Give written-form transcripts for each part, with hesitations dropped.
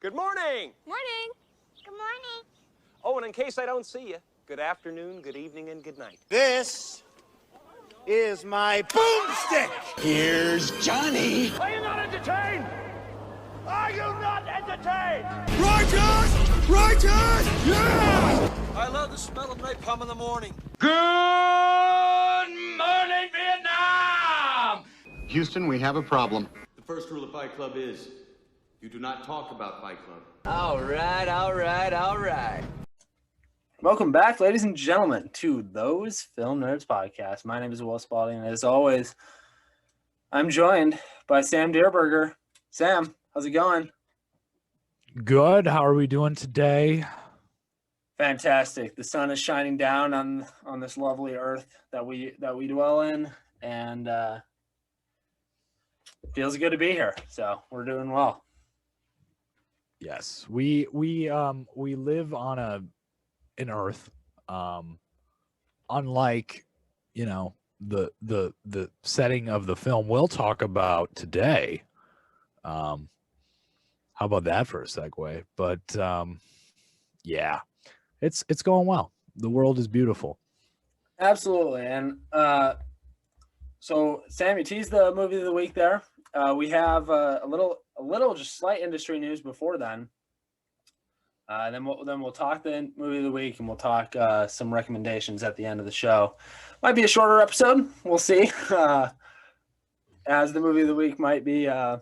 Good morning. Morning. Good morning. Oh, and in case I don't see you, good afternoon, good evening, and good night. This is my boomstick. Here's Johnny. Are you not entertained? Are you not entertained? Righteous! Righteous! Yeah! I love the smell of napalm in the morning. Good morning, Vietnam! Houston, we have a problem. The first rule of Fight Club is you do not talk about Fight Club. All right. Welcome back, ladies and gentlemen, to Those Film Nerds Podcast. My name is Will Spalding, and as always, I'm joined by Sam Dierberger. Sam, how's it going? Good. How are we doing today? Fantastic. The sun is shining down on this lovely earth that we dwell in, and it feels good to be here. So we're doing well. Yes, we live on an earth, unlike the setting of the film we'll talk about today. How about that for a segue? But yeah, it's going well. The world is beautiful. Absolutely. And so Sam, you teased the movie of the week there. We have a little just slight industry news before then. Then we'll talk the movie of the week, and we'll talk some recommendations at the end of the show. Might be a shorter episode. We'll see. As the movie of the week might be a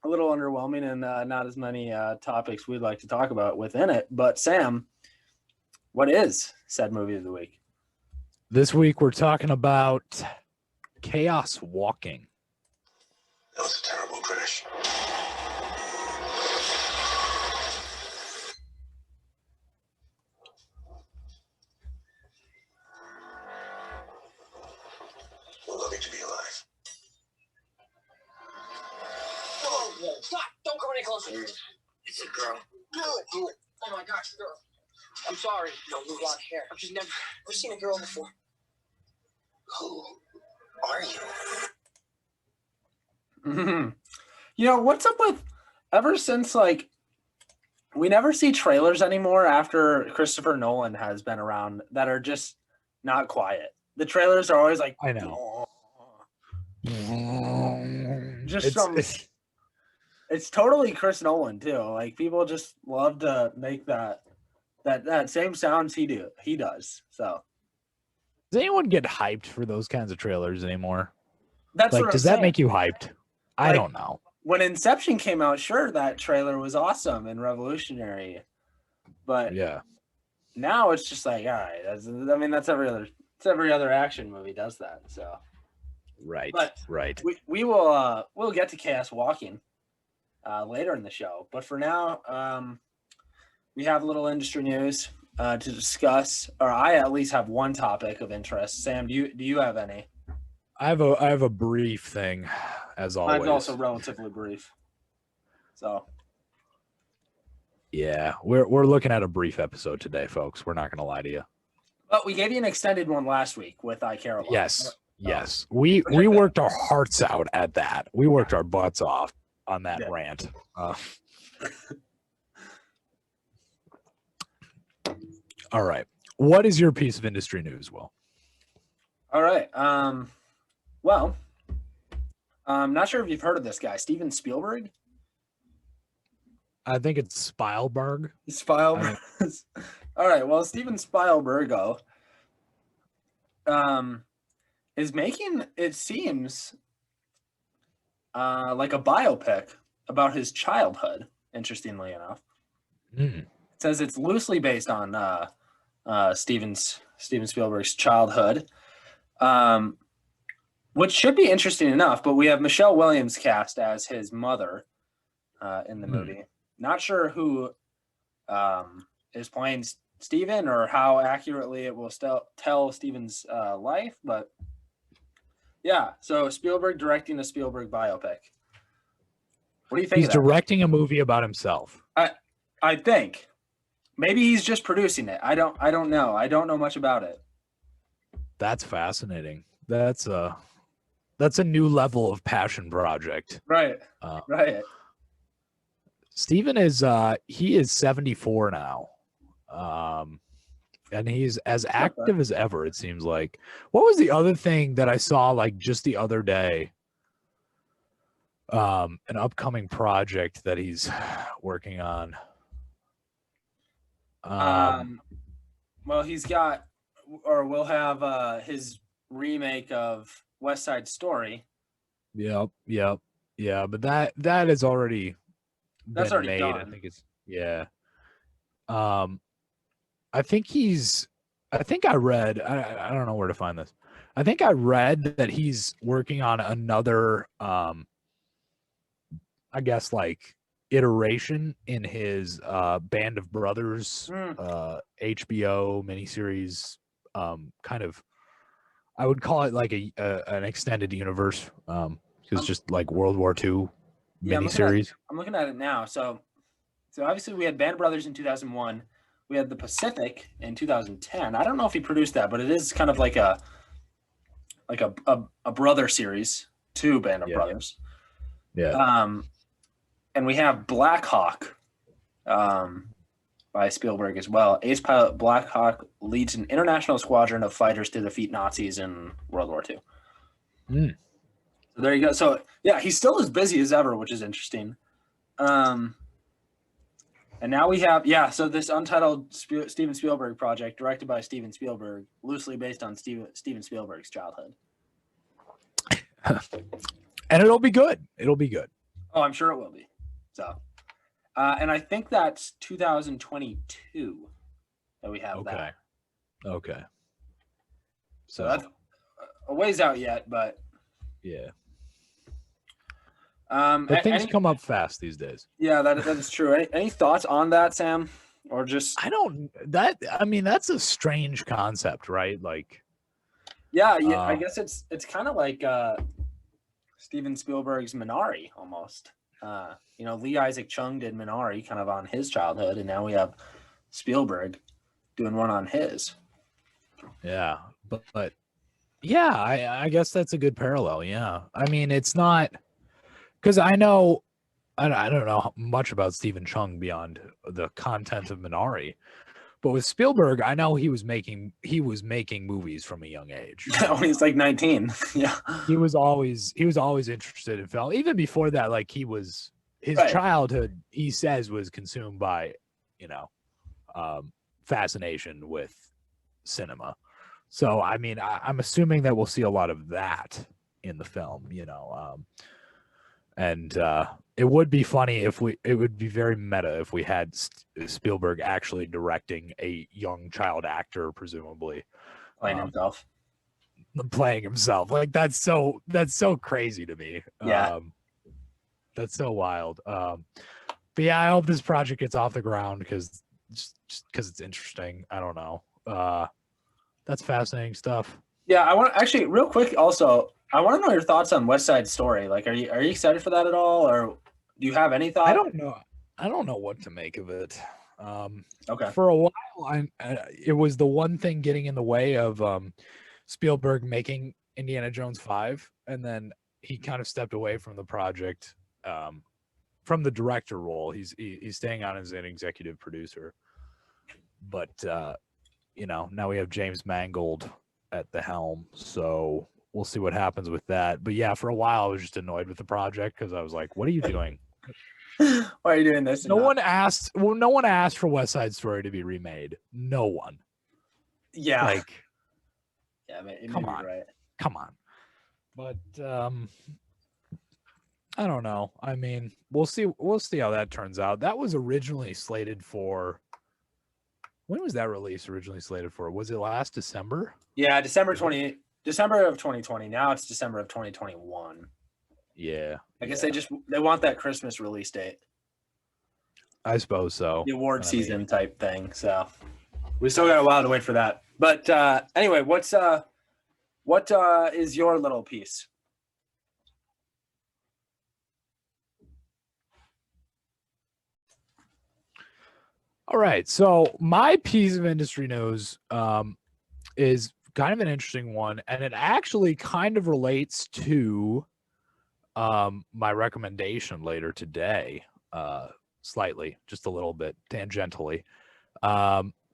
little underwhelming and not as many topics we'd like to talk about within it. But Sam, what is said movie of the week? This week we're talking about Chaos Walking. That was a terrible crash. We're lucky to be alive. Whoa, stop! Don't come any closer. It's a girl. Do it. Oh my gosh, girl. I'm sorry. No, move on here. I've just never seen a girl before. Who are you? Mm-hmm. You know, what's up with ever since, like, we never see trailers anymore after Christopher Nolan has been around that are just not quiet. The trailers are always like, I know. It's totally Chris Nolan too. Like, people just love to make that same sounds he does. So Does anyone get hyped for those kinds of trailers anymore? that's Like, what does I'm that saying. make you hyped? I Like, don't know. When Inception came out, sure, that trailer was awesome and revolutionary, but Yeah. now it's just like, all right, that's every other action movie does that. So Right. But Right. we'll get to Chaos Walking later in the show, but for now, we have a little industry news to discuss, or I at least have one topic of interest. Sam, do you have any? I have a brief thing, as always. Mine's also relatively brief. So Yeah, we're looking at a brief episode today, folks. We're not going to lie to you. but we gave you an extended one last week with I Care a Lot. Yes. We worked our hearts out at that. We worked our butts off on that rant. All right. What is your piece of industry news, Will? All right. Well, I'm not sure if you've heard of this guy, Steven Spielberg. I think it's Spielberg. Spielberg. All right. Well, Steven Spielberg is making, it seems, like a biopic about his childhood. Interestingly enough, Mm. it says it's loosely based on Steven Spielberg's childhood, which should be interesting enough. But we have Michelle Williams cast as his mother in the movie. Not sure who is playing Steven or how accurately it will tell Steven's life, but yeah. So Spielberg directing a Spielberg biopic. What do you think? He's directing a movie about himself. I think maybe he's just producing it. I don't know. I don't know much about it. That's fascinating. That's a new level of passion project. Right. Right. Steven is he is 74 now. And he's as active as ever, it seems like. What was the other thing that I saw like just the other day? An upcoming project that he's working on. Well, he's got, or we'll have his remake of West Side Story. Yep. Yeah, but that is already That's been already made. done. I think it's I think I read, I don't know where to find this. I think I read that he's working on another I guess like iteration in his Band of Brothers HBO miniseries, kind of, I would call it like an extended universe, because just like World War II miniseries. I'm looking at it now. So obviously we had Band of Brothers in 2001. We had The Pacific in 2010. I don't know if he produced that, but it is kind of like a brother series to Band of Brothers. Yeah. And we have Black Hawk by Spielberg as well. Ace pilot Black Hawk leads an international squadron of fighters to defeat Nazis in World War II. So there you go. So yeah, he's still as busy as ever, which is interesting. And now we have, so this Untitled Steven Spielberg project, directed by Steven Spielberg, loosely based on Steven Spielberg's childhood. And it'll be good. It'll be good. Oh, I'm sure it will be. So, and I think that's 2022 that we have that. Okay. So that's a ways out yet, but yeah. But things come up fast these days. Yeah, that is true. Any thoughts on that, Sam? Or just I mean, that's a strange concept, right? Like, I guess it's kind of like Steven Spielberg's Minari almost. Lee Isaac Chung did Minari kind of on his childhood, and now we have Spielberg doing one on his. Yeah, but yeah, I guess that's a good parallel. Yeah, I mean, it's not, because I don't know much about Stephen Chung beyond the content of Minari, but with Spielberg, I know he was making movies from a young age. Yeah, when he's like 19. Yeah, he was always interested in film. Even before that, like his childhood, he says, was consumed by, fascination with cinema. So I mean, I'm assuming that we'll see a lot of that in the film. And it would be funny it would be very meta if we had Spielberg actually directing a young child actor, presumably playing himself. Like that's so crazy to me. Yeah, that's so wild. But yeah, I hope this project gets off the ground because it's interesting. I don't know. That's fascinating stuff. Yeah, I want actually real quick also. I want to know your thoughts on West Side Story. Like, are you excited for that at all, or do you have any thoughts? I don't know what to make of it. Okay. For a while, it was the one thing getting in the way of Spielberg making Indiana Jones 5, and then he kind of stepped away from the project, from the director role. He's staying on as an executive producer, but now we have James Mangold at the helm, so we'll see what happens with that. But yeah, for a while I was just annoyed with the project because I was like, what are you doing? Why are you doing this? No one asked for West Side Story to be remade. No one. Yeah. Like, yeah, man, come on. Right. Come on. But I don't know. I mean, we'll see how that turns out. That was originally slated for, when was that release originally slated for? Was it last December? Yeah, December of 2020. Now it's December of 2021. Yeah. I guess they want that Christmas release date. I suppose so. The award season type thing. So we still got a while to wait for that. But anyway, what is your little piece? All right. So my piece of industry news is kind of an interesting one, and it actually kind of relates to my recommendation later today. slightly, just a little bit tangentially.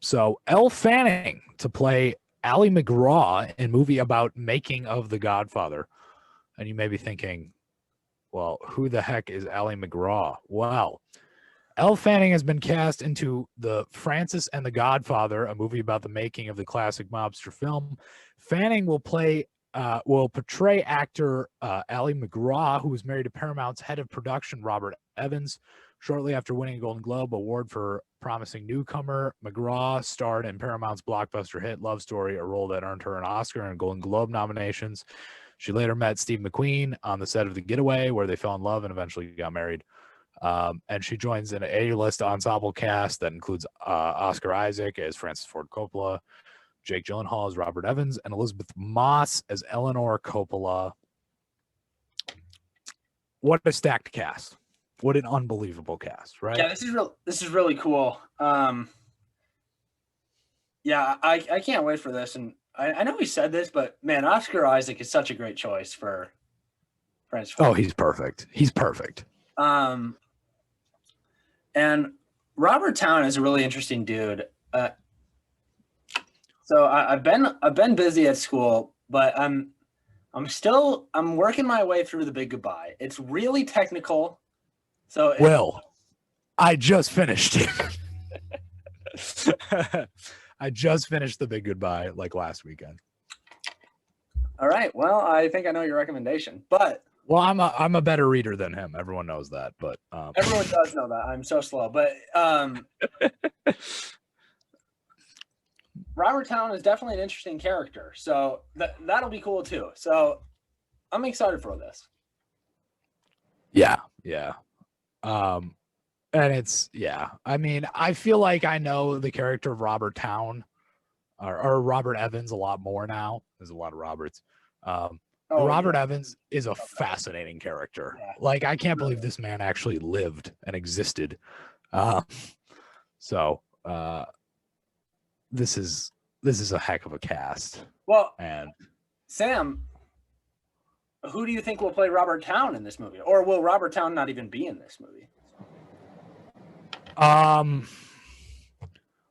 So Elle Fanning to play Ally McGraw in movie about making of The Godfather. And you may be thinking, well, who the heck is Ally McGraw? Well, Elle Fanning has been cast into the Francis and the Godfather, a movie about the making of the classic mobster film. Fanning will portray actor Ally McGraw, who was married to Paramount's head of production, Robert Evans. Shortly after winning a Golden Globe Award for Promising Newcomer, McGraw starred in Paramount's blockbuster hit Love Story, a role that earned her an Oscar and Golden Globe nominations. She later met Steve McQueen on the set of The Getaway, where they fell in love and eventually got married. And she joins an A-list ensemble cast that includes Oscar Isaac as Francis Ford Coppola, Jake Gyllenhaal as Robert Evans, and Elizabeth Moss as Eleanor Coppola. What a stacked cast. What an unbelievable cast, right? Yeah, this is really cool. Yeah, I can't wait for this. And I know we said this, but man, Oscar Isaac is such a great choice for Francis Ford. Oh, he's perfect. He's perfect. And Robert Towne is a really interesting dude. So I've been busy at school, but I'm working my way through The Big Goodbye. It's really technical. So I just finished it. I just finished The Big Goodbye like last weekend. All right. Well, I think I know your recommendation, but I'm a better reader than him. Everyone knows that, but everyone does know that. I'm so slow, but Robert Towne is definitely an interesting character, so that'll be cool too. So I'm excited for this. Yeah. And it's, I mean, I feel like I know the character of Robert Towne or Robert Evans a lot more now. There's a lot of Roberts. Robert Evans is a fascinating character. Yeah. Like, I can't believe this man actually lived and existed. This is a heck of a cast. Well, and Sam, who do you think will play Robert Towne in this movie? Or will Robert Towne not even be in this movie?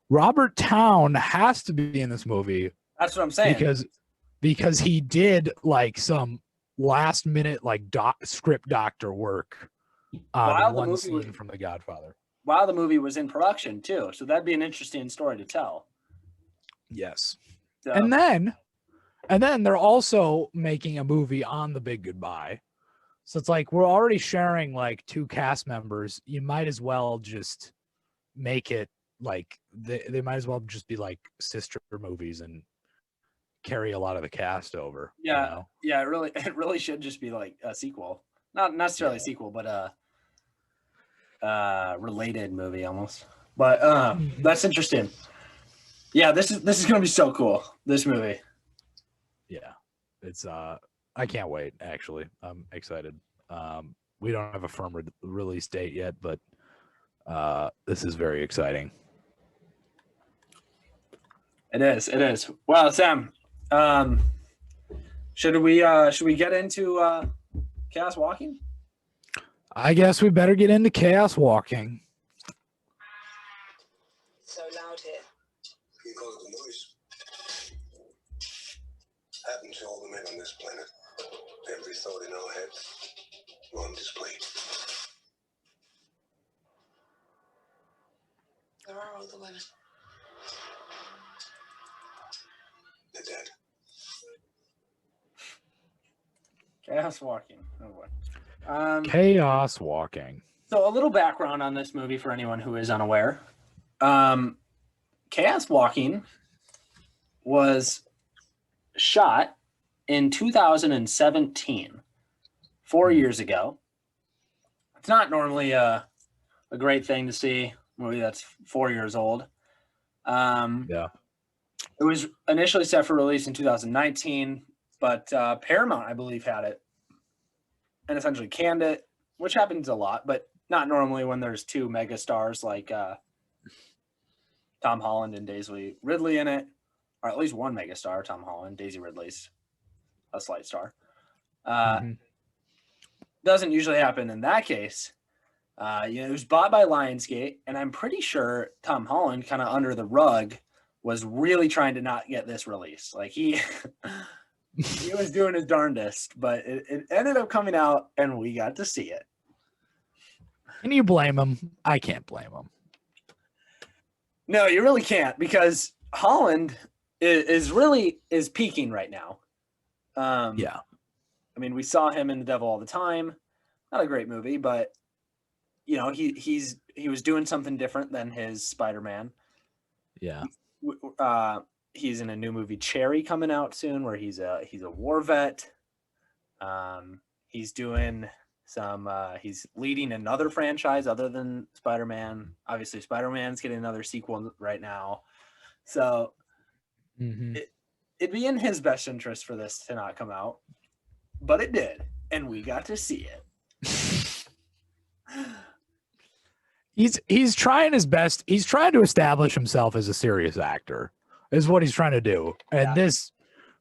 Robert Towne has to be in this movie. That's what I'm saying. Because he did like some last minute like script doctor work on one scene from The Godfather. While the movie was in production too. So that'd be an interesting story to tell. Yes. So, And then they're also making a movie on The Big Goodbye. So it's like we're already sharing like two cast members. You might as well just make it like they might as well just be like sister movies and carry a lot of the cast over. Yeah. You know? Yeah, it really should just be like a sequel. Not necessarily a sequel, but a related movie almost. But that's interesting. Yeah, this is gonna be so cool, this movie. Yeah. It's I can't wait, actually. I'm excited. We don't have a firm release date yet, but this is very exciting. It is. Well, Sam, should we get into Chaos Walking? I guess we better get into Chaos Walking. So loud here. You call it the noise. Happened to all the men on this planet. Every thought in our heads on display. Where are all the women? They're dead. Chaos Walking. Oh boy. Chaos Walking. So a little background on this movie for anyone who is unaware. Chaos Walking was shot in 2017, 4 years ago. It's not normally a great thing to see a movie that's 4 years old. Yeah. It was initially set for release in 2019, but Paramount, I believe, had it and essentially canned it, which happens a lot, but not normally when there's two mega stars like Tom Holland and Daisy Ridley in it, or at least one mega star, Tom Holland. Daisy Ridley's a slight star. Doesn't usually happen in that case. It was bought by Lionsgate, and I'm pretty sure Tom Holland, kind of under the rug, was really trying to not get this release. Like he he was doing his darndest, but it ended up coming out, and we got to see it. Can you blame him? I can't blame him. No, you really can't, because Holland is peaking right now. Yeah. I mean, we saw him in The Devil All the Time. Not a great movie, but he was doing something different than his Spider-Man. Yeah. He's in a new movie, Cherry, coming out soon, where he's a war vet. He's doing some. He's leading another franchise other than Spider-Man. Obviously, Spider-Man's getting another sequel right now, so it'd be in his best interest for this to not come out, but it did, and we got to see it. He's trying his best. He's trying to establish himself as a serious actor, is what he's trying to do. And this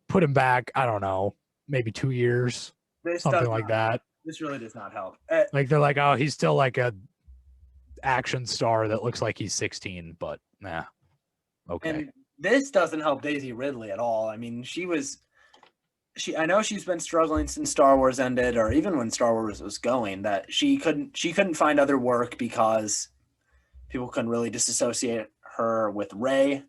put him back, I don't know, maybe 2 years, something like that. This really does not help. Like they're like, oh, he's still like a action star that looks like he's 16, but nah. Okay. And this doesn't help Daisy Ridley at all. I mean, I know she's been struggling since Star Wars ended, or even when Star Wars was going, that she couldn't find other work because people couldn't really disassociate her with Rey,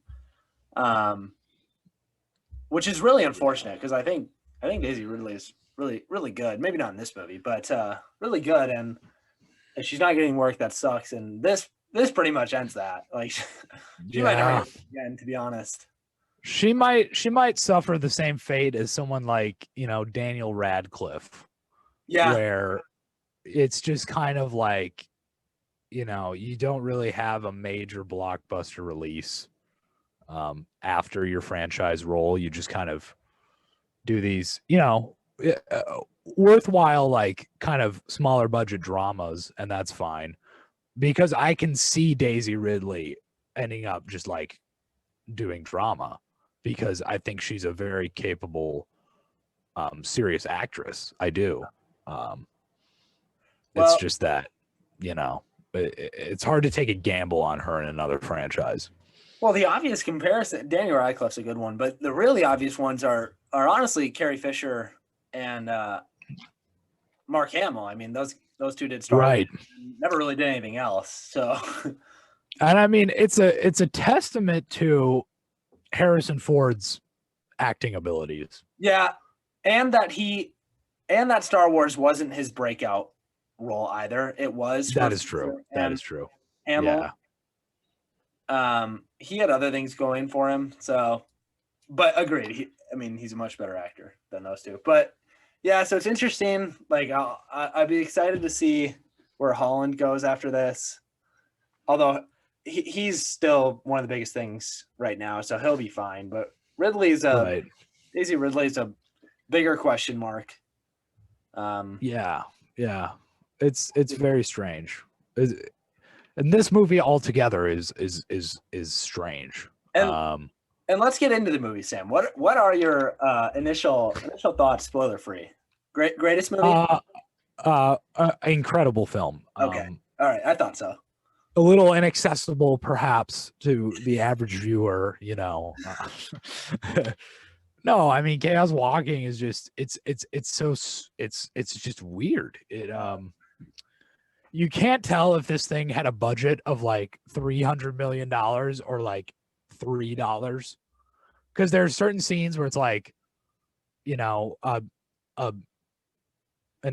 which is really unfortunate, because I think Daisy Ridley is really, really good. Maybe not in this movie, but really good. And if she's not getting work, that sucks. And this pretty much ends that. Like, she might never get it again, to be honest. She might suffer the same fate as someone like, Daniel Radcliffe. Yeah. Where it's just kind of like, you don't really have a major blockbuster release after your franchise role. You just kind of do these, worthwhile, like kind of smaller budget dramas, and that's fine. Because I can see Daisy Ridley ending up just like doing drama, because I think she's a very capable, serious actress. I do. It's just that, it's hard to take a gamble on her in another franchise. Well, the obvious comparison, Daniel Radcliffe's a good one, but the really obvious ones are honestly Carrie Fisher and Mark Hamill. I mean, those two did Star Wars, never really did anything else. So, and I mean, it's a testament to Harrison Ford's acting abilities. Yeah, and that Star Wars wasn't his breakout role either. It was. That is true. That is true. Hamill. Yeah. He had other things going for him. So, but agreed. He's a much better actor than those two. But yeah, so it's interesting. Like, I'd be excited to see where Holland goes after this. Although he's still one of the biggest things right now, so he'll be fine. But Daisy Ridley's a bigger question mark. Yeah. It's very strange. And this movie altogether is strange. And let's get into the movie, Sam. What are your initial thoughts, spoiler free? Greatest movie? Incredible film. Okay. All right. I thought so. A little inaccessible, perhaps, to the average viewer. No, I mean, Chaos Walking is just it's just weird. You can't tell if this thing had a budget of like $300 million or like $3, because there's certain scenes where it's like, an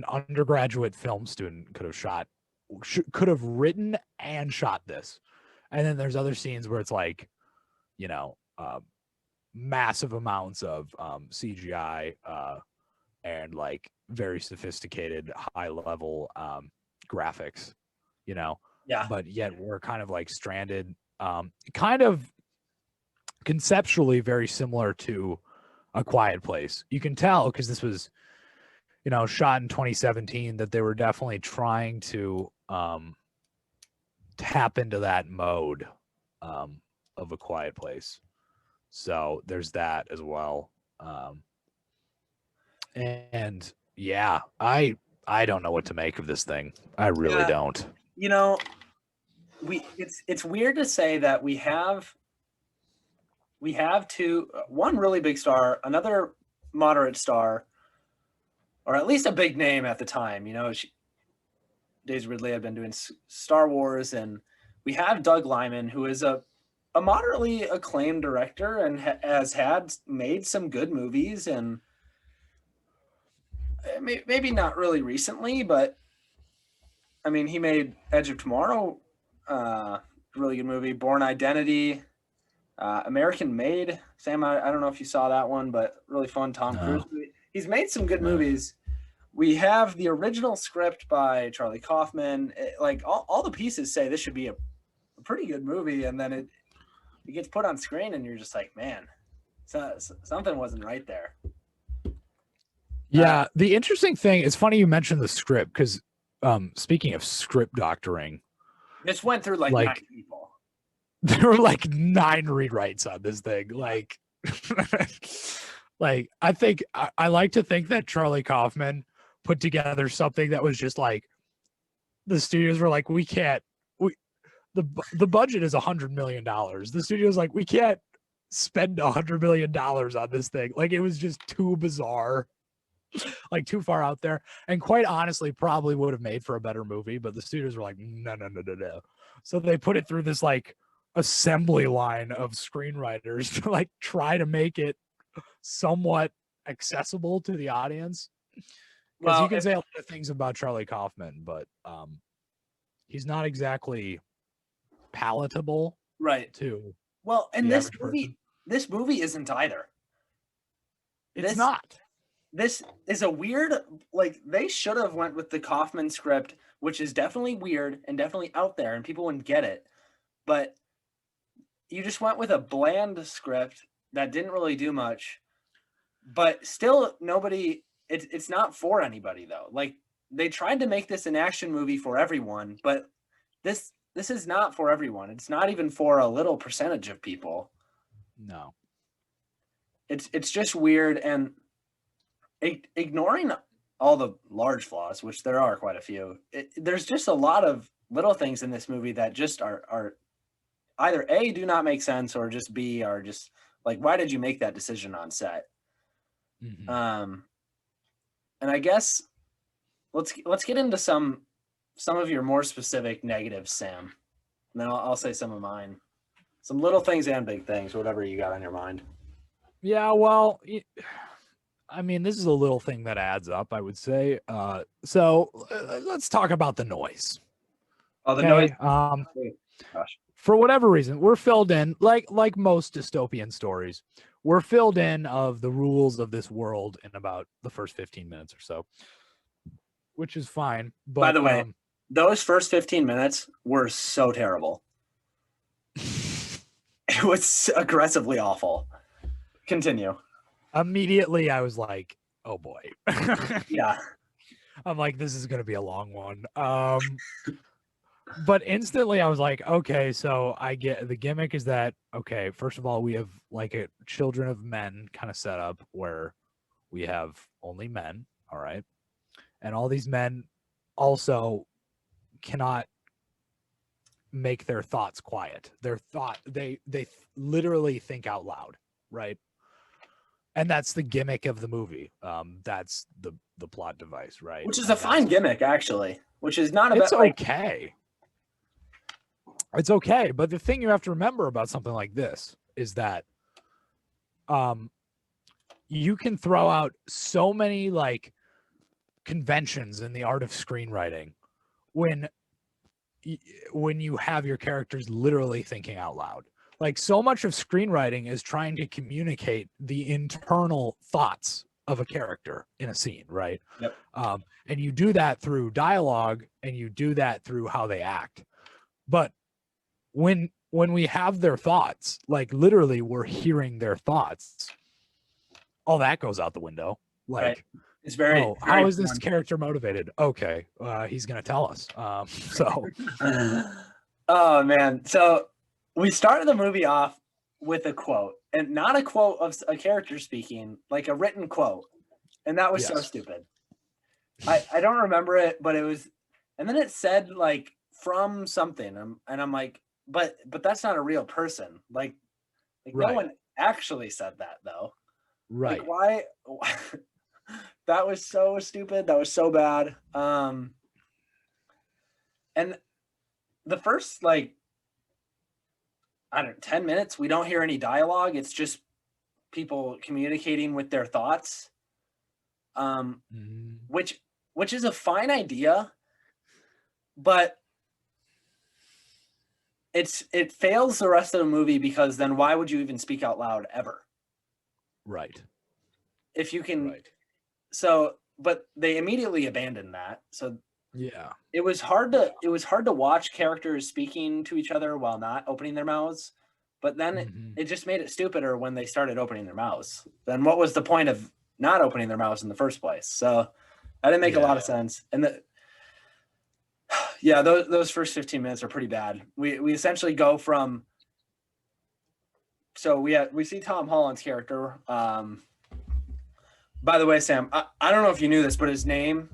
undergraduate film student could have written and shot this, and then there's other scenes where it's like, massive amounts of CGI and like very sophisticated high level graphics, Yeah. But yet we're kind of like stranded, kind of conceptually very similar to A Quiet Place. You can tell because this was, shot in 2017, that they were definitely trying to tap into that mode of A Quiet Place. So there's that as well. And yeah, I don't know what to make of this thing. I really don't. You know, it's weird to say that we have one really big star, another moderate star, or at least a big name at the time. You know, Daisy Ridley had been doing Star Wars, and we have Doug Lyman, who is a moderately acclaimed director and has made some good movies, and maybe not really recently, but I mean, he made Edge of Tomorrow, really good movie. Born Identity, American Made. Sam, I don't know if you saw that one, but really fun. Tom Cruise movie. He's made some good movies. We have the original script by Charlie Kaufman. Like all the pieces say this should be a pretty good movie, and then it gets put on screen, and you're just like, man, something wasn't right there. Yeah, the interesting thing, it's funny you mentioned the script, because speaking of script doctoring, this went through like 9 people. There were like 9 rewrites on this thing. Like, like I like to think that Charlie Kaufman put together something that was just like, the studios were like, the budget is $100 million. The studio's like, we can't spend $100 million on this thing. Like, it was just too bizarre, like too far out there. And quite honestly, probably would have made for a better movie, but the studios were like, no. So they put it through this like assembly line of screenwriters to like try to make it somewhat accessible to the audience. Because you can say a lot of things about Charlie Kaufman, but he's not exactly palatable, right? To and this movie isn't either. It's not. This is a weird, like, they should have went with the Kaufman script, which is definitely weird and definitely out there, and people wouldn't get it. But you just went with a bland script that didn't really do much, but still nobody. It's not for anybody though. Like, they tried to make this an action movie for everyone, but this is not for everyone. It's not even for a little percentage of people. No. It's just weird, and ignoring all the large flaws, which there are quite a few, there's just a lot of little things in this movie that just are either A, do not make sense, or just B, are just like, why did you make that decision on set? Mm-hmm. And I guess let's get into some of your more specific negatives, Sam. And then I'll say some of mine. Some little things and big things, whatever you got on your mind. Yeah, well, I mean, this is a little thing that adds up, I would say. So let's talk about the noise. Oh, the noise. Gosh. For whatever reason, we're filled in, like most dystopian stories, we're filled in of the rules of this world in about the first 15 minutes or so, which is fine. But by the way, those first 15 minutes were so terrible. It was aggressively awful. Continue. Immediately, I was like, oh boy. Yeah. I'm like, this is going to be a long one. But instantly I was like, okay, so I get the gimmick is that, okay, first of all, we have like a children of men kind of set up where we have only men. All right. And all these men also cannot make their thoughts quiet. They literally think out loud. Right. And that's the gimmick of the movie. That's the plot device, right? Which is a fine gimmick, actually, which is not about. It's okay. It's okay, but the thing you have to remember about something like this is that you can throw out so many like conventions in the art of screenwriting when you have your characters literally thinking out loud. Like, so much of screenwriting is trying to communicate the internal thoughts of a character in a scene, right? Yep. And you do that through dialogue, and you do that through how they act. But when we have their thoughts, like literally we're hearing their thoughts, all that goes out the window. Like, right. It's very, very how is this character motivated? Okay, he's gonna tell us. So oh man, so we started the movie off with a quote, and not a quote of a character speaking, like a written quote, and that was so stupid. I don't remember it, but it was, and then it said like from something. And I'm like, but that's not a real person. Like Right. no one actually said that though. Right. Like why that was so stupid. That was so bad. And the first, like, I don't know, 10 minutes, we don't hear any dialogue. It's just people communicating with their thoughts. Which is a fine idea, but it fails the rest of the movie, because then why would you even speak out loud ever? Right. If you can. Right. So, but they immediately abandoned that. So Yeah. it was hard to watch characters speaking to each other while not opening their mouths. But then it just made it stupider when they started opening their mouths. Then what was the point of not opening their mouths in the first place? So that didn't make a lot of sense. And those first 15 minutes are pretty bad. We essentially go from, so we see Tom Holland's character. By the way, Sam, I don't know if you knew this, but his name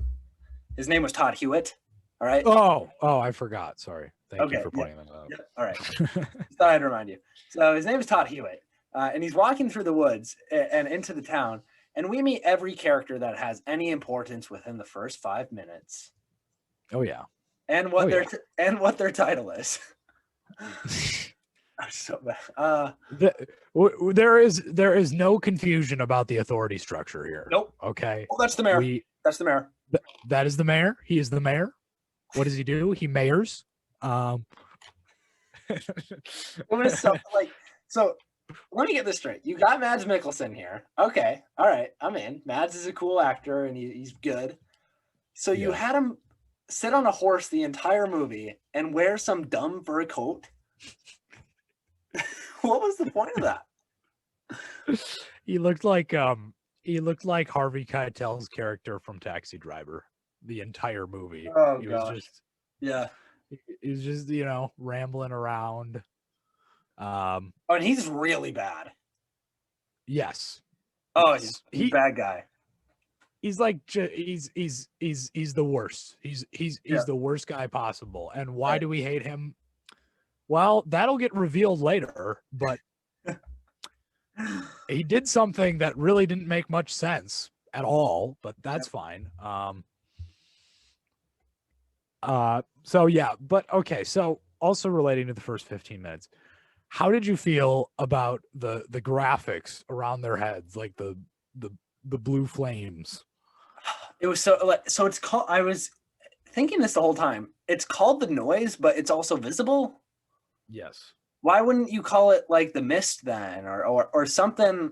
was Todd Hewitt. All right. Oh, I forgot. Sorry. Thank you for pointing that out. Yeah. All right. Just thought I'd remind you. So his name is Todd Hewitt, and he's walking through the woods and into the town, and we meet every character that has any importance within the first 5 minutes. Oh yeah. And what their title is. I'm so bad. There is no confusion about the authority structure here. Nope. Okay. Oh, that's the mayor. That's the mayor. That is the mayor. He is the mayor. What does he do? He mayors. It was so so let me get this straight. You got Mads Mikkelsen here. Okay. All right. I'm in. Mads is a cool actor and he's good. So you had him sit on a horse the entire movie and wear some dumb fur coat. What was the point of that? He looked like Harvey Keitel's character from Taxi Driver the entire movie. Oh, he gosh. was just Yeah. He was just, rambling around. And he's really bad. Yes. Oh, he's a bad guy. He's like he's the worst. He's the worst guy possible. And why do we hate him? Well, that'll get revealed later, but he did something that really didn't make much sense at all, but that's fine. So yeah, but okay. So also relating to the first 15 minutes, how did you feel about the graphics around their heads, like the blue flames? It was so it's called, I was thinking this the whole time. It's called the noise, but it's also visible. Yes. Why wouldn't you call it like the mist then, or something?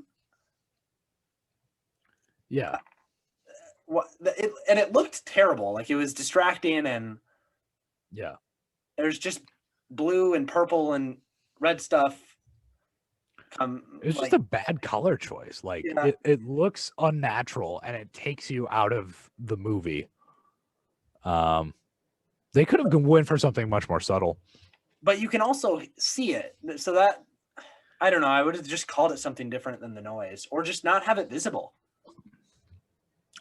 Yeah. It looked terrible. Like it was distracting, and yeah, there's just blue and purple and red stuff. It's just a bad color choice. Like it looks unnatural and it takes you out of the movie. They could have went for something much more subtle. But you can also see it. So that, I don't know, I would have just called it something different than the noise, or just not have it visible.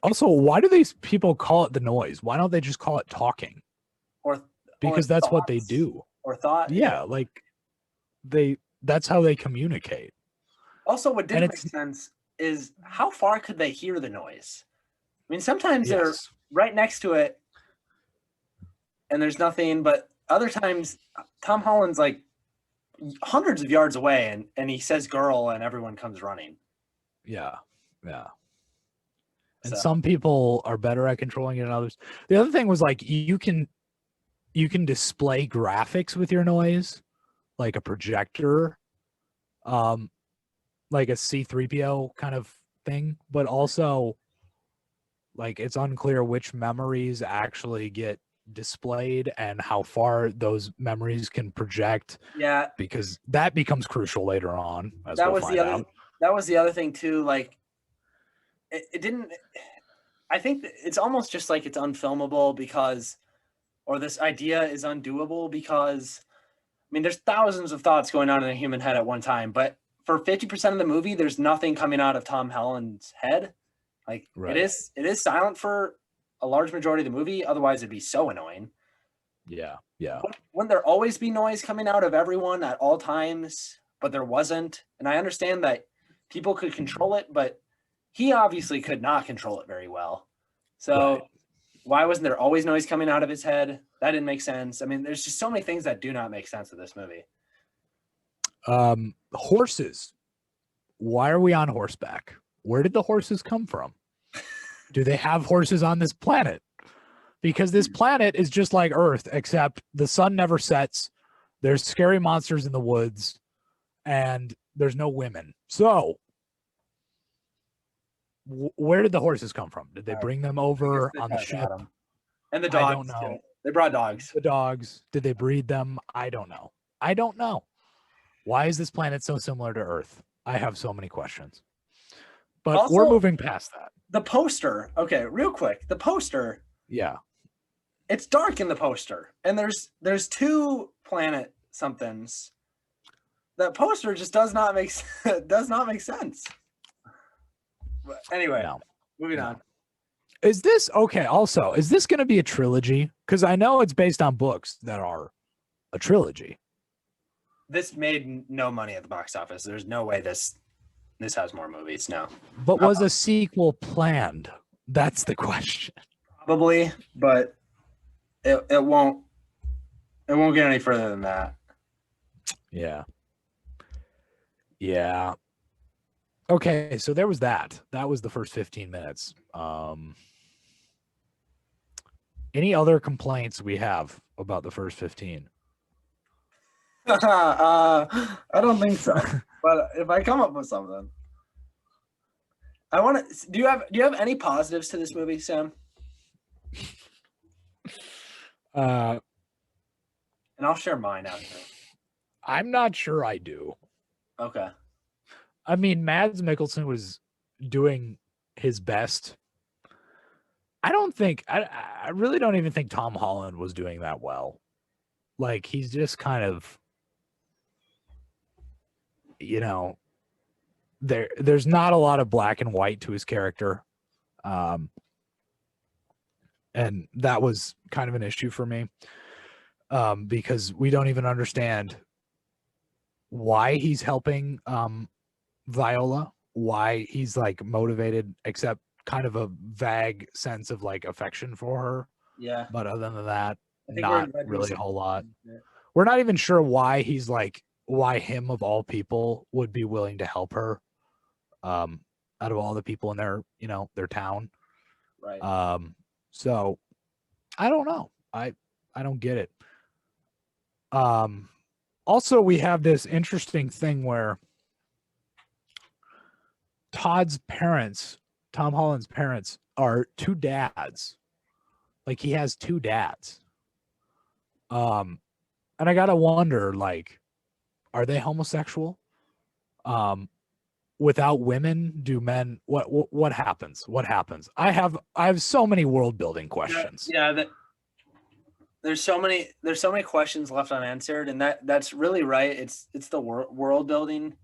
Also, why do these people call it the noise? Why don't they just call it talking? Because that's what they do. Or thought. Yeah, like that's how they communicate. Also, what didn't make sense is how far could they hear the noise? I mean, sometimes they're right next to it and there's nothing, but other times Tom Holland's like hundreds of yards away and he says girl and everyone comes running. Yeah. Yeah. And some people are better at controlling it than others. The other thing was like you can display graphics with your noise, like a projector, like a C-3PO kind of thing, but also like it's unclear which memories actually get displayed and how far those memories can project. Yeah, because that becomes crucial later on. That was the other thing too. Like it didn't. I think it's almost just like it's unfilmable because, or this idea is undoable because, I mean, there's thousands of thoughts going on in a human head at one time, but for 50% of the movie, there's nothing coming out of Tom Holland's head. Like it is silent for a large majority of the movie. Otherwise it'd be so annoying. Yeah. Yeah. Wouldn't there always be noise coming out of everyone at all times? But there wasn't. And I understand that people could control it, but he obviously could not control it very well. So why wasn't there always noise coming out of his head? That didn't make sense. I mean, there's just so many things that do not make sense with this movie. Horses. Why are we on horseback? Where did the horses come from? Do they have horses on this planet? Because this planet is just like Earth, except the sun never sets. There's scary monsters in the woods, and there's no women. So, where did the horses come from? Did they bring them over on the ship? And the dogs. I don't know. Too. They brought dogs. The dogs. Did they breed them? I don't know. I don't know. Why is this planet so similar to Earth? I have so many questions. But Also, we're moving past that. The poster. Okay, real quick. The poster. Yeah. It's dark in the poster, and there's two planet somethings. That poster just does not make sense. But anyway, moving on. Is this okay? Also, is this going to be a trilogy? Because I know it's based on books that are a trilogy. This made no money at the box office. There's no way this has more movies. No. But was a sequel planned? That's the question. Probably, but it won't get any further than that. Yeah. Yeah. Okay, so there was that. That was the first 15 minutes. Any other complaints we have about the first 15? I don't think so. But if I come up with something, I want to. Do you have any positives to this movie, Sam? And I'll share mine after. I'm not sure I do. Okay. I mean, Mads Mikkelsen was doing his best. I really don't even think Tom Holland was doing that well. Like, he's just kind of, there's not a lot of black and white to his character. And that was kind of an issue for me. Because we don't even understand why he's helping Viola, why he's like motivated, except kind of a vague sense of like affection for her. Yeah. But other than that, not really a whole lot. We're not even sure why him of all people would be willing to help her. Out of all the people in their town. Right. So I don't know. I don't get it. Also, we have this interesting thing where Tom Holland's parents, are two dads. Like, he has two dads. And I gotta wonder, like, are they homosexual? Without women, do men? What happens? What happens? I have so many world building questions. Yeah. There's so many questions left unanswered, and that's really right. It's the world building.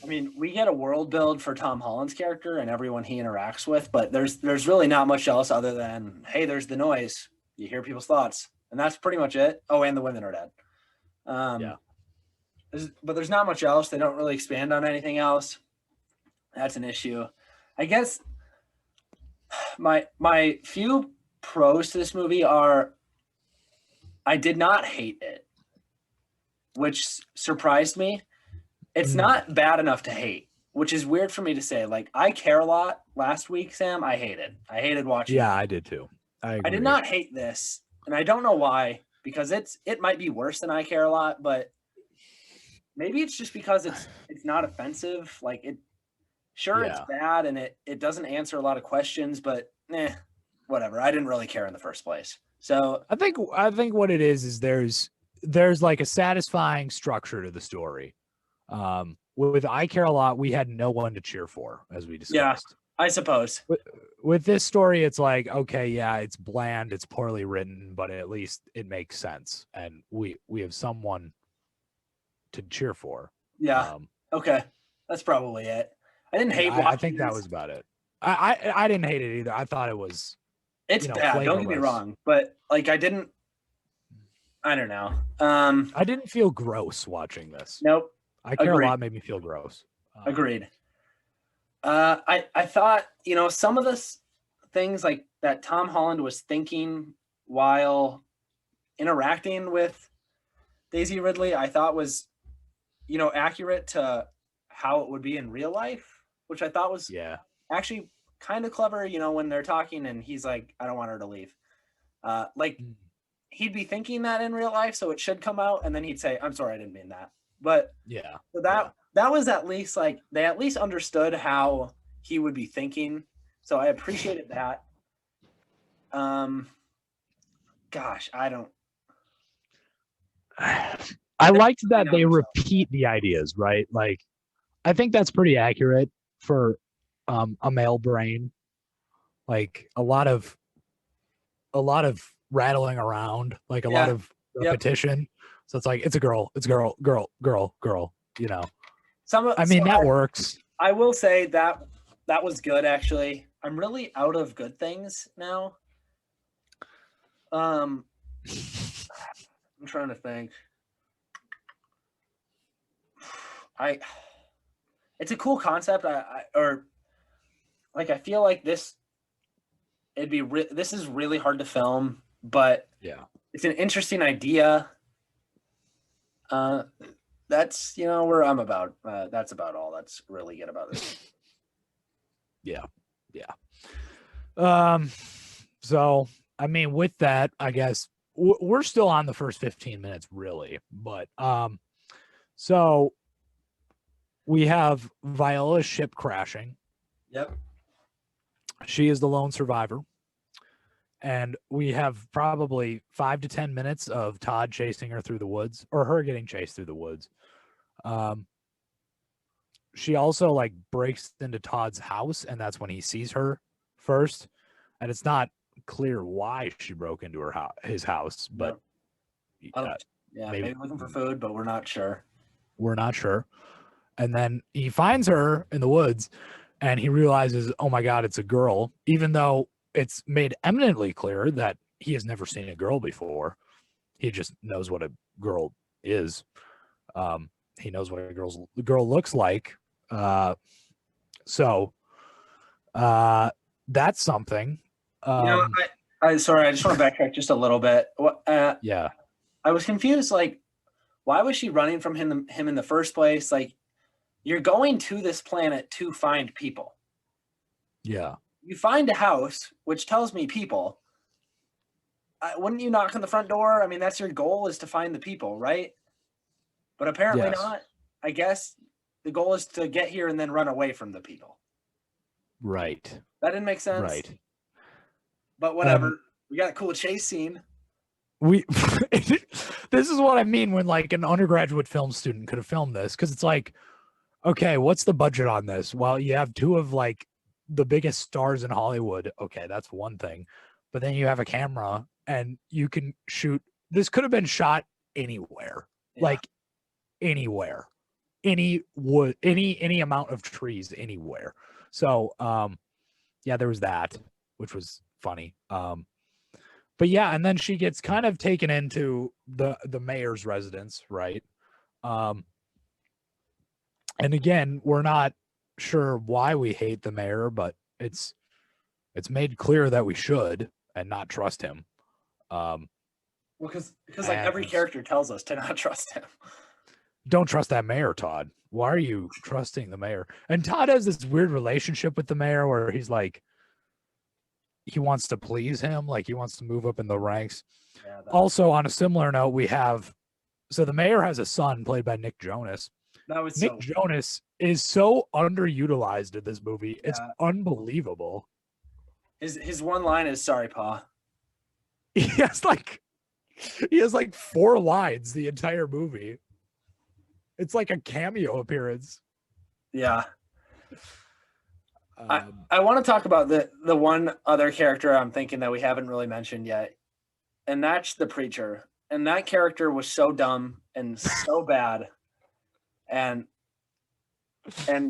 I mean, we get a world build for Tom Holland's character and everyone he interacts with, but there's really not much else other than, hey, there's the noise. You hear people's thoughts, and that's pretty much it. Oh, and the women are dead. Yeah. But there's not much else. They don't really expand on anything else. That's an issue. I guess my few pros to this movie are, I did not hate it, which surprised me. It's not bad enough to hate, which is weird for me to say. Like, I Care a Lot last week, Sam, I hated watching. Yeah, I did too. I did not hate this, and I don't know why, because it might be worse than I Care a Lot, but maybe it's just because it's not offensive. Like, it's bad and it doesn't answer a lot of questions, but whatever. I didn't really care in the first place. So I think what it is there's like a satisfying structure to the story. With I Care a Lot, we had no one to cheer for, as we discussed. Yeah, I suppose. With this story, it's like, okay, yeah, it's bland, it's poorly written, but at least it makes sense, and we have someone to cheer for. Yeah. Okay, that's probably it. I didn't hate watching I think that was about it. I didn't hate it either. I thought it was. It's bad. Don't get me wrong, but like I didn't I don't know. I didn't feel gross watching this. Nope. I Care Agreed. a Lot made me feel gross. Agreed. I thought, some of the things like that Tom Holland was thinking while interacting with Daisy Ridley, I thought was, accurate to how it would be in real life, which I thought was actually kind of clever, when they're talking and he's like, I don't want her to leave. He'd be thinking that in real life, so it should come out, and then he'd say, I'm sorry, I didn't mean that. But so that was at least like, they at least understood how he would be thinking. So I appreciated that. Gosh, I liked that they repeat the ideas, right? Like, I think that's pretty accurate for a male brain. Like a lot of rattling around, like a lot of repetition. So it's like, it's a girl, it's girl, girl, girl, girl, that works. I will say that was good, actually. I'm really out of good things now. I'm trying to think. It's a cool concept. I feel like this is really hard to film, but it's an interesting idea. That's where I'm about. That's about all that's really good about this. So I mean, with that, I guess we're still on the first 15 minutes, really, but so we have Viola's ship crashing. Yep. She is the lone survivor. And we have probably 5 to 10 minutes of Todd chasing her through the woods, or her getting chased through the woods. She also breaks into Todd's house, and that's when he sees her first. And it's not clear why she broke into his house, but maybe looking for food, but we're not sure. And then he finds her in the woods, and he realizes, oh my God, it's a girl, even though it's made eminently clear that he has never seen a girl before. He just knows what a girl is. He knows what a girl looks like. So that's something. Sorry, I just want to backtrack just a little bit. Yeah. I was confused. Why was she running from him in the first place? You're going to this planet to find people. Yeah. You find a house, which tells me people. Wouldn't you knock on the front door? I mean, that's your goal, is to find the people, right? But apparently not. I guess the goal is to get here and then run away from the people. Right. That didn't make sense. Right. But whatever. We got a cool chase scene. This is what I mean when an undergraduate film student could have filmed this, because it's okay, what's the budget on this? Well, you have two of the biggest stars in Hollywood. Okay, that's one thing. But then you have a camera and you can shoot. This could have been shot anywhere. Anywhere. Any wood, any amount of trees anywhere. So there was that, which was funny. But yeah, and then she gets kind of taken into the mayor's residence, right? And again, we're not sure why we hate the mayor, but it's made clear that we should and not trust him. Because every character tells us to not trust him. Don't trust that mayor, Todd. Why are you trusting the mayor? And Todd has this weird relationship with the mayor where he's he wants to please him, he wants to move up in the ranks. Yeah, also, on a similar note, the mayor has a son played by Nick Jonas. Nick Jonas is so underutilized in this movie. Yeah. It's unbelievable. His one line is, "Sorry, Pa." He has 4 lines the entire movie. It's like a cameo appearance. Yeah. I want to talk about the one other character I'm thinking that we haven't really mentioned yet, and that's the preacher. And that character was so dumb and so bad, and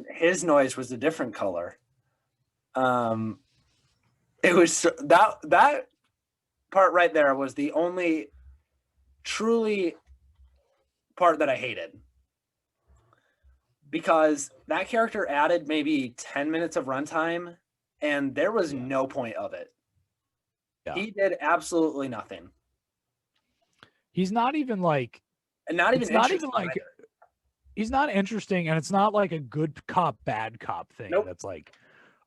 his noise was a different color. It was that part right there was the only truly part that I hated. Because that character added maybe 10 minutes of runtime, and there was no point of it. Yeah. He did absolutely nothing. He's not even like, And not even it's not even interesting like, either. he's not interesting, and it's not like a good cop, bad cop thing. Nope. That's like,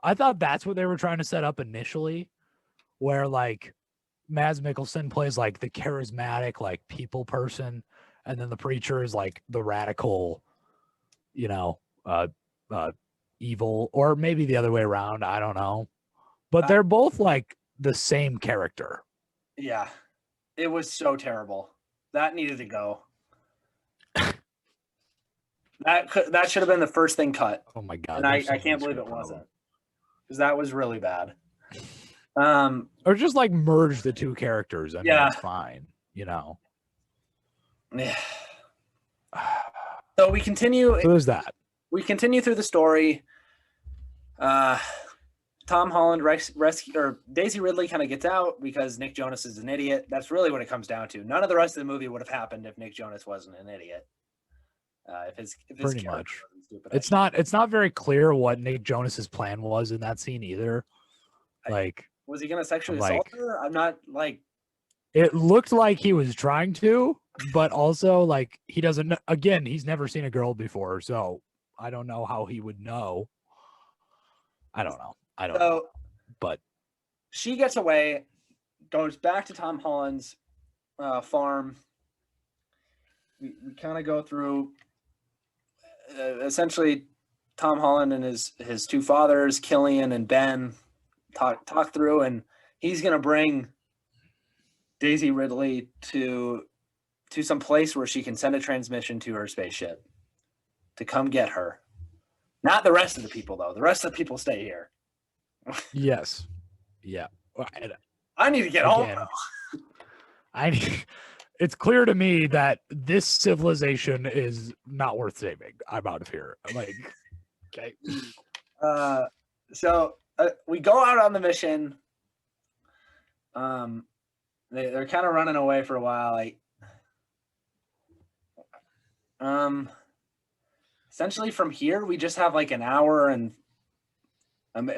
I thought that's what they were trying to set up initially, where like Mads Mikkelsen plays like the charismatic, like people person, and then the preacher is like the radical, you know, evil, or maybe the other way around. I don't know, but they're both like the same character. Yeah, it was so terrible. That needed to go. That should have been the first thing cut. Oh my god! And I there's so can't much believe it script wasn't, problem. because that was really bad. Or just like merge the two characters. I mean, Yeah. it's fine, you know. Yeah. So we continue. So there's that. We continue through the story. Tom Holland rescue, or Daisy Ridley kind of gets out because Nick Jonas is an idiot. That's really what it comes down to. None of the rest of the movie would have happened if Nick Jonas wasn't an idiot. If his Pretty character much. wasn't stupid, It's not very clear what Nick Jonas's plan was in that scene either. Like, was he going to sexually like- assault her? I'm not like. it looked like he was trying to, but also like he doesn't. Again, he's never seen a girl before, so I don't know how he would know. I don't know. So But she gets away, goes back to Tom Holland's farm. We kind of go through essentially Tom Holland and his two fathers, Killian and Ben, talk through, and he's gonna bring Daisy Ridley to some place where she can send a transmission to her spaceship to come get her. Not the rest of the people, though. The rest of the people stay here. yes, yeah. I need to get home. Again, it's clear to me that this civilization is not worth saving. I'm out of here. Like, okay. So we go out on the mission. They're kind of running away for a while. Essentially from here, we just have like an hour and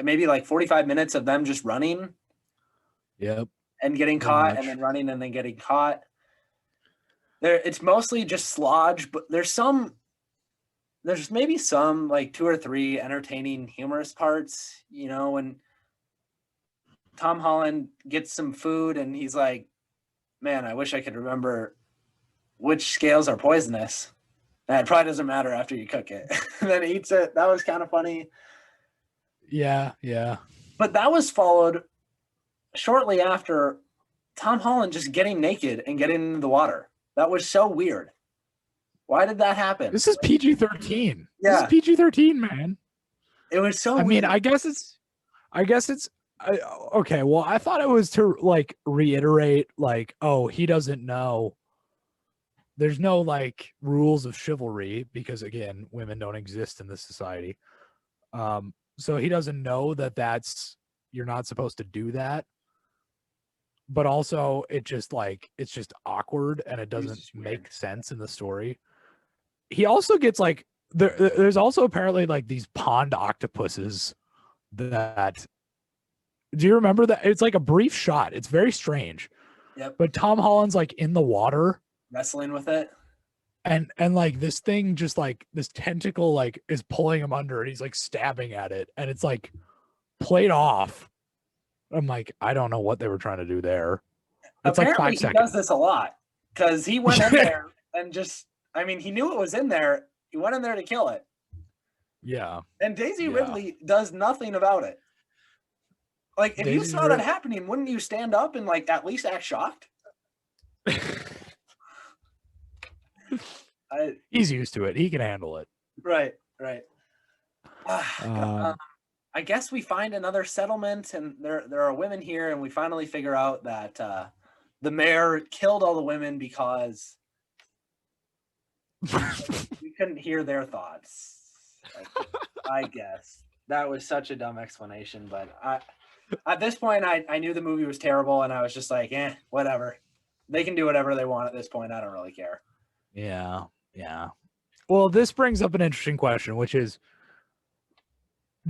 maybe like 45 minutes of them just running. Yep. And getting Pretty caught, much. and then running, and then getting caught. It's mostly just slodge, but there's maybe some like 2 or 3 entertaining, humorous parts. You know, when Tom Holland gets some food and he's like, "Man, I wish I could remember which scales are poisonous." And it probably doesn't matter after you cook it. And then eats it. That was kind of funny. Yeah. But that was followed shortly after Tom Holland just getting naked and getting into the water. That was so weird. Why did that happen? This is PG-13. This Yeah. is PG-13, man. It was so I mean, weird. I guess it's okay. Well, I thought it was to like reiterate, like, oh, he doesn't know. There's no like rules of chivalry because again, women don't exist in this society. So he doesn't know that you're not supposed to do that. But also, it's just awkward and it doesn't make sense in the story. He also gets like there's also apparently like these pond octopuses that. Do you remember that? It's like a brief shot. It's very strange. Yep. But Tom Holland's like in the water Wrestling with it. and like this thing just like this tentacle like is pulling him under and he's like stabbing at it and it's like played off. I'm like, I don't know what they were trying to do there. It's Apparently, like 5 he seconds. does this a lot because he went in there and he knew it was in there. He went in there to kill it. Yeah. And Daisy Yeah. Ridley does nothing about it. Like, if you Daisy saw that happening, wouldn't you stand up and like at least act shocked? He's used to it. He can handle it. Right. Um, I guess we find another settlement, and there are women here, and we finally figure out that the mayor killed all the women because we couldn't hear their thoughts. I guess that was such a dumb explanation, but at this point, I knew the movie was terrible, and I was just like, whatever. they can do whatever they want at this point. I don't really care. Yeah. Well, this brings up an interesting question, which is,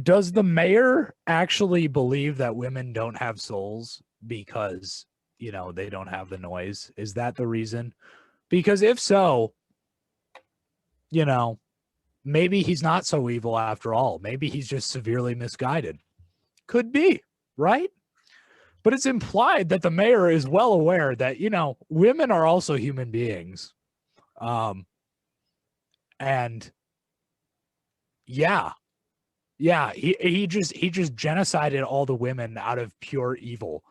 does the mayor actually believe that women don't have souls because, they don't have the noise? Is that the reason? Because if so, maybe he's not so evil after all. Maybe he's just severely misguided. Could be, right? But it's implied that the mayor is well aware that, women are also human beings. And yeah, he just genocided all the women out of pure evil.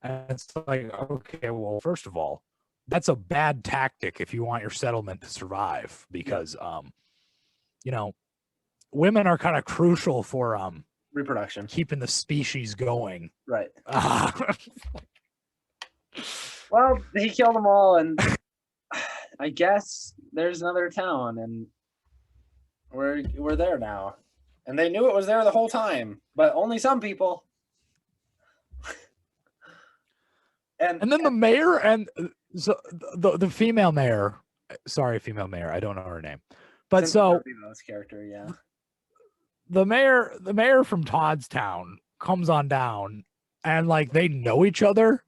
And it's like, okay, well, first of all, that's a bad tactic if you want your settlement to survive, because women are kind of crucial for Reproduction, keeping the species going. right? Well, he killed them all, and I guess there's another town, and we're there now, and they knew it was there the whole time, but only some people. And then the mayor and so the female mayor, female mayor, I don't know her name, but so this character, yeah. The mayor from Todd's town comes on down, and like they know each other,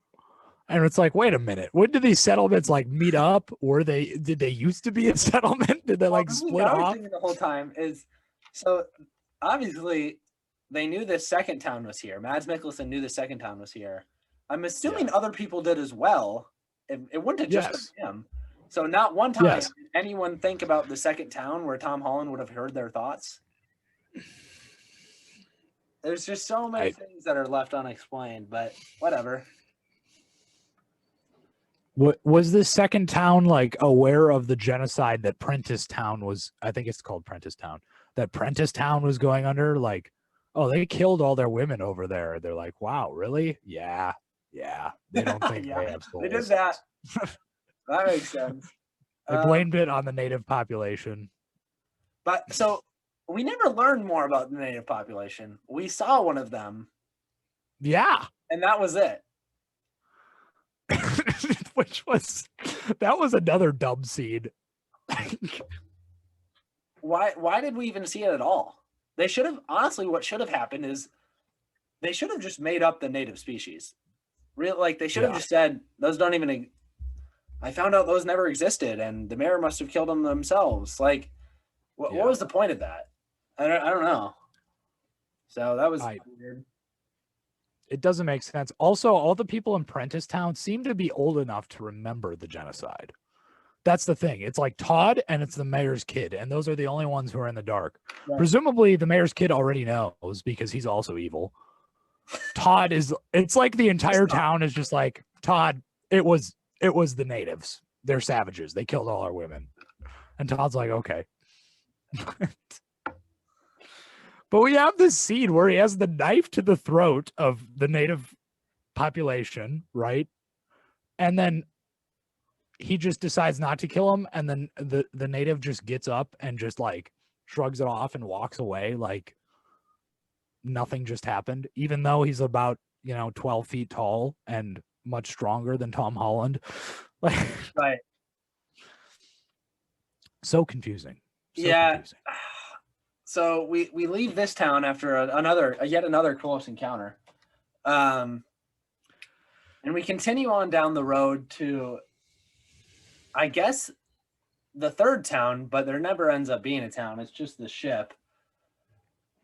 and it's like, wait a minute, when did these settlements like meet up? Did they used to be a settlement? Did they split off? The whole time is, so obviously they knew the second town was here. Mads Mikkelsen knew the second town was here. I'm assuming other people did as well. It wouldn't have just been him. So not one time did anyone think about the second town where Tom Holland would have heard their thoughts. There's just so many things that are left unexplained, but whatever. Was this second town aware of the genocide that Prentice Town was? I think it's called Prentice Town. That Prentice Town was going under. Oh, they killed all their women over there. They're like, wow, really? Yeah. They don't think they have souls. They did that. That makes sense. They blamed it on the native population. But so we never learned more about the native population. We saw one of them. Yeah. And that was it. That was another dumb scene. Why did we even see it at all? They should have, honestly, what should have happened is they should have just made up the native species. They should have just said, those don't even, I found out those never existed, and the mayor must have killed them themselves. What was the point of that? I don't know. So that was weird. It doesn't make sense. Also, all the people in Prentice Town seem to be old enough to remember the genocide. That's the thing. It's like Todd and it's the mayor's kid, and those are the only ones who are in the dark. Right. Presumably, the mayor's kid already knows because he's also evil. Todd is. It's like the entire town is just like, Todd. It was the natives. They're savages. They killed all our women. And Todd's like, okay. But we have this scene where he has the knife to the throat of the native population, right? And then he just decides not to kill him, and then the native just gets up and just shrugs it off and walks away like nothing just happened, even though he's about 12 feet tall and much stronger than Tom Holland. Right. So confusing. Confusing. So we leave this town after yet another close encounter, and we continue on down the road to, I guess, the third town, but there never ends up being a town. It's just the ship.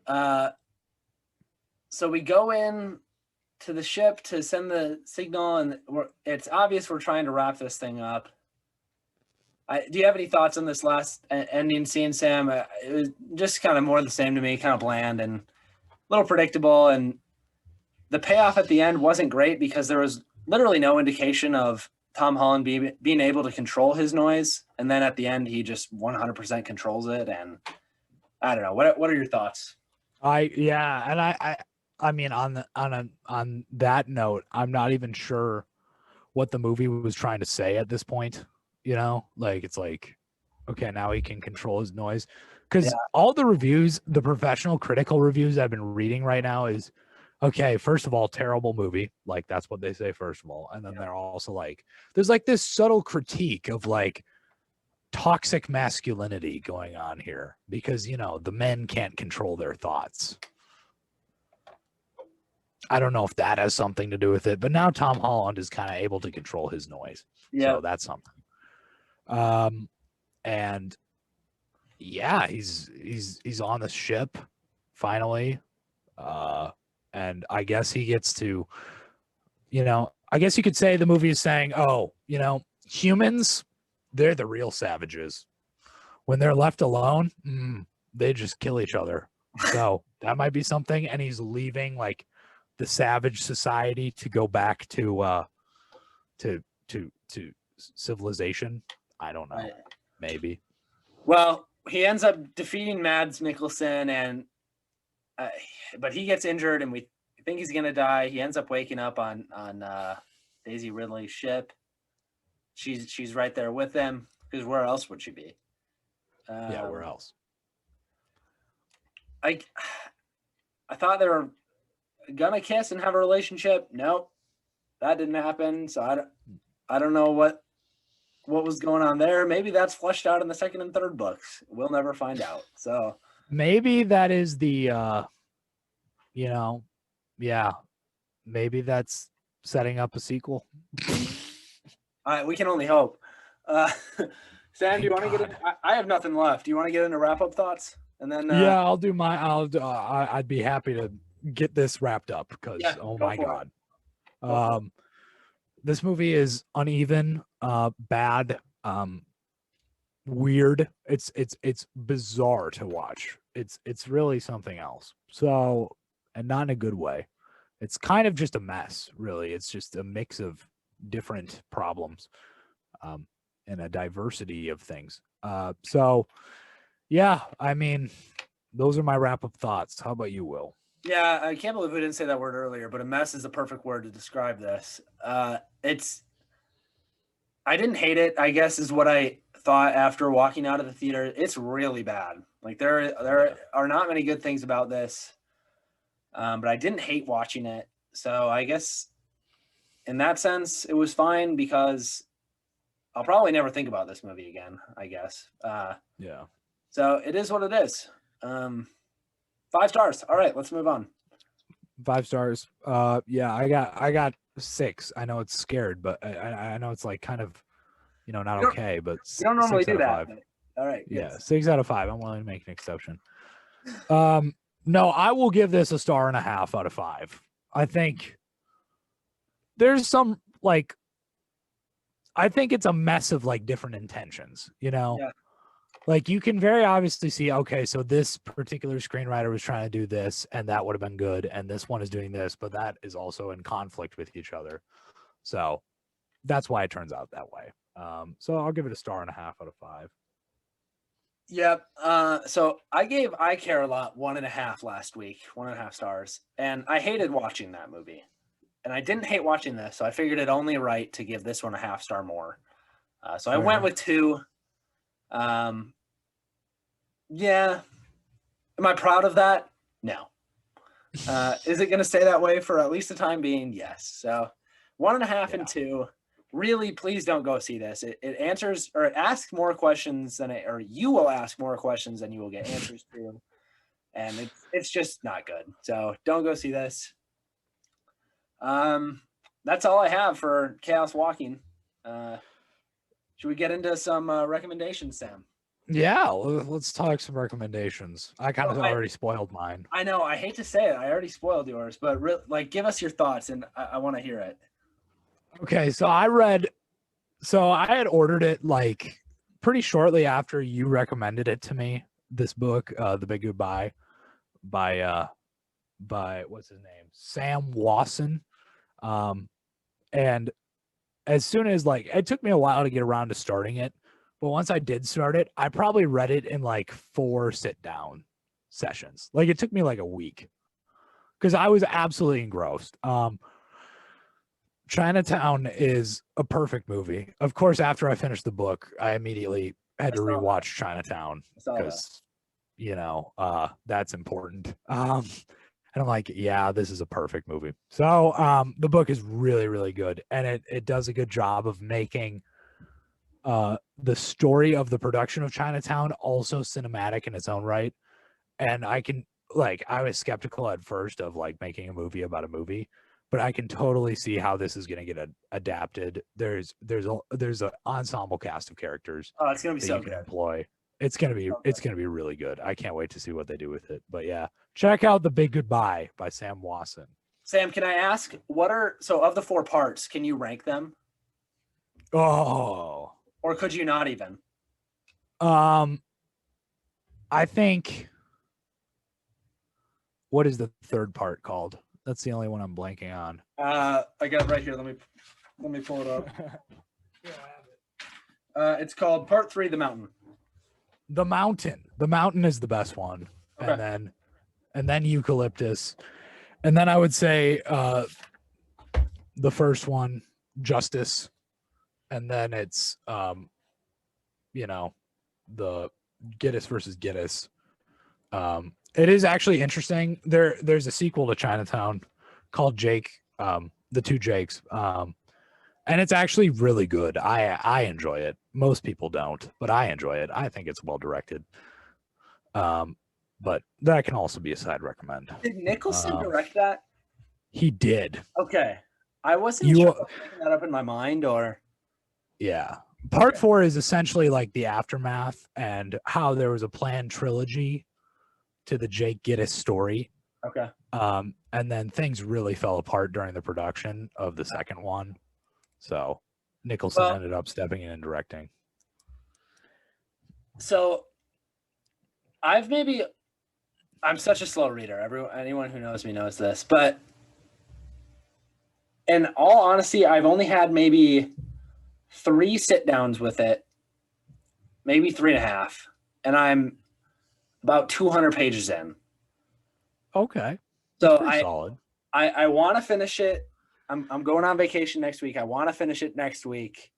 So we go in to the ship to send the signal, and it's obvious we're trying to wrap this thing up. Do you have any thoughts on this last ending scene, Sam? It was just kind of more the same to me, kind of bland and a little predictable. And the payoff at the end wasn't great because there was literally no indication of Tom Holland being able to control his noise. And then at the end, he just 100% controls it. And I don't know. What are your thoughts? I mean, on that note, I'm not even sure what the movie was trying to say at this point. It's like, okay, now he can control his noise. Because all the reviews, the professional critical reviews I've been reading right now is okay, first of all, terrible movie. Like that's what they say first of all. And then they're also like, there's like this subtle critique of like toxic masculinity going on here because, you know, the men can't control their thoughts. I don't know if that has something to do with it, but now Tom Holland is kind of able to control his noise. Yeah. So that's something. And yeah, he's on the ship finally. And I guess he gets to, you know, I guess you could say the movie is saying, oh, you know, humans, they're the real savages. When they're left alone, they just kill each other. So that might be something. And he's leaving like the savage society to go back to civilization. I don't know. Maybe. Well, he ends up defeating Mads Mikkelsen, and but he gets injured, and we think he's gonna die. He ends up waking up on Daisy Ridley's ship. She's right there with him because where else would she be? Yeah, where else? I thought they were gonna kiss and have a relationship. Nope, that didn't happen. So I don't know what was going on there. Maybe that's fleshed out in the second and third books. We'll never find out. So maybe that is the you know, yeah, maybe that's setting up a sequel. We can only hope. Sam, do you want to get into, I have nothing left. Do you want to get into wrap up thoughts? And then yeah, I'll do my I'd be happy to get this wrapped up because oh my god. This movie is uneven, bad, weird. It's bizarre to watch. It's really something else. So, and not in a good way. It's kind of just a mess, really. It's just a mix of different problems, and a diversity of things. So yeah, I mean, those are my wrap-up thoughts. How about you, Will? Yeah, I can't believe we didn't say that word earlier, but a mess is the perfect word to describe this. I didn't hate it, I guess, is what I thought after walking out of the theater. It's really bad. Like there are not many good things about this, but I didn't hate watching it. So I guess in that sense, it was fine because I'll probably never think about this movie again, I guess. Yeah. So it is what it is. 5 stars. All right, let's move on. 5 stars. Yeah, I got 6. I know it's scared, but I know it's like kind of, you know, not okay, but you don't normally 6 do out of that. 5. All right. Yeah, Good. 6 out of 5. I'm willing to make an exception. No, I will give this a 1.5 stars out of 5. I think there's some like, I think it's a mess of like different intentions, you know? Yeah. Like you can very obviously see, okay, so this particular screenwriter was trying to do this and that would have been good. And this one is doing this, but that is also in conflict with each other. So that's why it turns out that way. So I'll give it a 1.5 stars out of 5. Yep. So I gave I Care a Lot 1.5 last week, 1.5 stars. And I hated watching that movie. And I didn't hate watching this. So I figured it only right to give this one a 0.5 star more. So I went with 2. Yeah. Am I proud of that? No. Is it going to stay that way for at least the time being? Yes. So 1.5 and 2. Really, please don't go see this. It answers or it asks more questions than or you will ask more questions than you will get answers to. And it's just not good. So don't go see this. That's all I have for Chaos Walking. Should we get into some recommendations, Sam? Yeah, let's talk some recommendations. I kind of already spoiled mine. I know. I hate to say it. I already spoiled yours, but like, give us your thoughts, and I want to hear it. Okay, so I had ordered it like pretty shortly after you recommended it to me. This book, The Big Goodbye, by what's his name, Sam Wasson, and as soon as like it took me a while to get around to starting it. But once I did start it, I probably read it in like 4 sit-down sessions. Like it took me like a week because I was absolutely engrossed. Chinatown is a perfect movie. Of course, after I finished the book, I immediately had to rewatch Chinatown because, you know, that's important. And And I'm like, yeah, this is a perfect movie. So the book is really, really good. And it does a good job of making the story of the production of Chinatown also cinematic in its own right. And I was skeptical at first of like making a movie about a movie, but I can totally see how this is going to get adapted. There's an ensemble cast of characters. Oh, it's gonna be that so you can good. employ. It's gonna be really good. I can't wait to see what they do with it. But yeah, check out The Big Goodbye by Sam Wasson. Sam, can I ask of the 4 parts? Can you rank them, Oh, or could you not even? I think. What is the third part called? That's the only one I'm blanking on. I got it right here. Let me pull it up. It's called Part 3, The Mountain. The Mountain. The Mountain is the best one. Okay. And then Eucalyptus. And then I would say the first one, Justice. And then it's the Giddis versus Giddis. It is actually interesting. There's a sequel to Chinatown called Jake, The Two Jakes. And it's actually really good. I enjoy it. Most people don't, but I enjoy it. I think it's well directed. But that can also be a side recommend. Did Nicholson direct that? He did. Okay. I wasn't sure if I was making that up in my mind or. Yeah. Part 4 is essentially like the aftermath and how there was a planned trilogy to the Jake Giddis story. Okay. And then things really fell apart during the production of the second one. So Nicholson ended up stepping in and directing. So I'm such a slow reader. Anyone who knows me knows this, but in all honesty, I've only had maybe 3 sit downs with it, maybe 3.5, and I'm about 200 pages in. Okay. So solid. I want to finish it. I'm going on vacation next week. I want to finish it next week.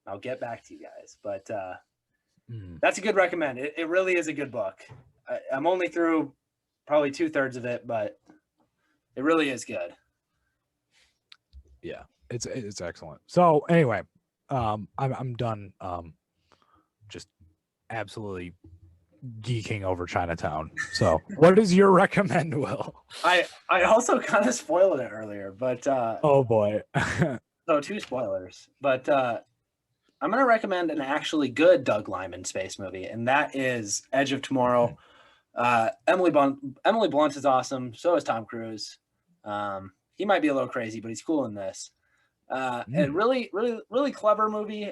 I'll get back to you guys, but that's a good recommend. It really is a good book. I'm only through probably 2/3 of it, but it really is good. Yeah, it's excellent. So anyway, I'm done. Just absolutely geeking over Chinatown. So what is your recommend, Will? I also kind of spoiled it earlier, but oh boy. So 2 spoilers, but I'm going to recommend an actually good Doug Lyman space movie, and that is Edge of Tomorrow. Emily Blunt is awesome. So is Tom Cruise. He might be a little crazy, but he's cool in this. And really, really, really clever movie.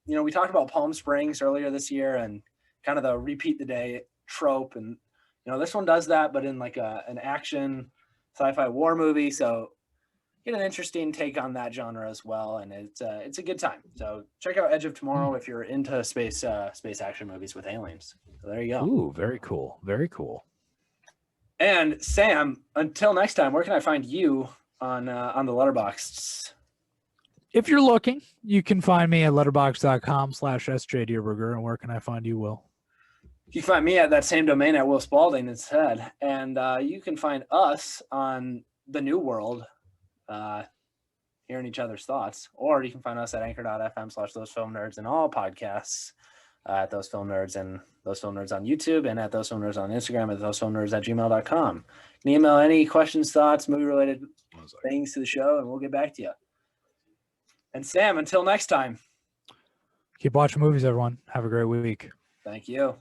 We talked about Palm Springs earlier this year and kind of the repeat the day trope. And, this one does that, but in like an action sci-fi war movie. So get an interesting take on that genre as well. And it's a good time. So check out Edge of Tomorrow if you're into space action movies with aliens. So there you go. Ooh, very cool. Very cool. And Sam, until next time, where can I find you on the Letterboxd? If you're looking, you can find me at letterboxd.com/sjdierberger. And where can I find you, Will? You can find me at that same domain at willspalding instead. And you can find us on the New World, hearing each other's thoughts. Or you can find us at anchor.fm/thosefilmnerds and all podcasts at Those Film Nerds and Those Film Nerds on YouTube and at Those Film Nerds on Instagram at thosefilmnerds@gmail.com. You can email any questions, thoughts, movie-related things to the show, and we'll get back to you. And Sam, until next time. Keep watching movies, everyone. Have a great week. Thank you.